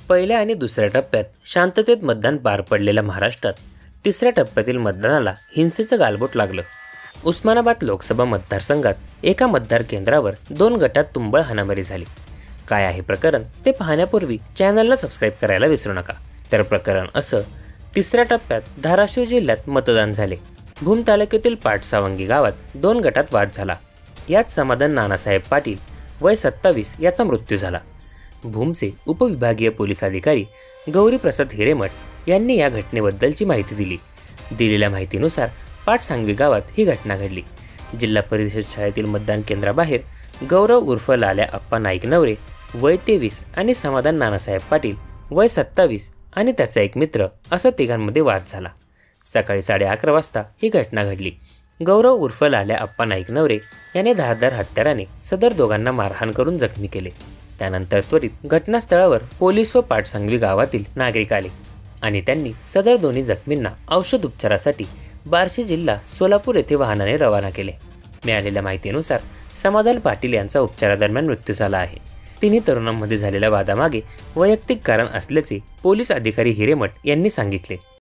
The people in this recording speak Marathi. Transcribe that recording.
पहिल्या आणि दुसऱ्या टप्प्यात शांततेत मतदान पार पडलेल्या महाराष्ट्रात तिसऱ्या टप्प्यातील मतदानाला हिंसेचं गालबोट लागलं। उस्मानाबाद लोकसभा मतदारसंघात एका मतदार केंद्रावर 2 गटात तुंबळ हाणामारी झाली। काय आहे प्रकरण ते पाहण्यापूर्वी चॅनलला सबस्क्राईब करायला विसरू नका। तर प्रकरण असं, तिसऱ्या टप्प्यात धाराशिव जिल्ह्यात मतदान झाले। भूम तालुक्यातील पाटसावंगी गावात 2 गटात वाद झाला। यात समाधान नानासाहेब पाटील वय 27 याचा मृत्यू झाला। भूमचे उपविभागीय पोलीस अधिकारी गौरी प्रसाद हिरेमठ यांनी या घटनेबद्दलची माहिती दिली। दिलेल्या माहितीनुसार पाटसांगवी गावात ही घटना घडली। जिल्हा परिषद शाळेतील मतदान केंद्राबाहेर गौरव उर्फ लाल्या अप्पा नाईक नवरे वय 23 आणि समाधान नानासाहेब पाटील वय 27 आणि त्याचा एक मित्र असा तिघांमध्ये वाद झाला। सकाळी 11:30 वाजता ही घटना घडली। गौरव उर्फ लाल्या अप्पा नाईक नवरे याने धारदार हत्याराने सदर दोघांना मारहाण करून जखमी केले। त्यानंतर त्वरित घटनास्थळावर पोलीस व पाटसांगवी गावातील नागरिक आले आणि त्यांनी सदर दोन्ही जखमींना औषध उपचारासाठी बार्शी जिल्हा सोलापूर येथे वाहनाने रवाना केले। मिळालेल्या माहितीनुसार समाधान पाटील यांचा उपचारादरम्यान मृत्यू झाला आहे। तिन्ही तरुणांमध्ये झालेल्या वादामागे वैयक्तिक कारण असल्याचे पोलीस अधिकारी हिरेमठ यांनी सांगितले।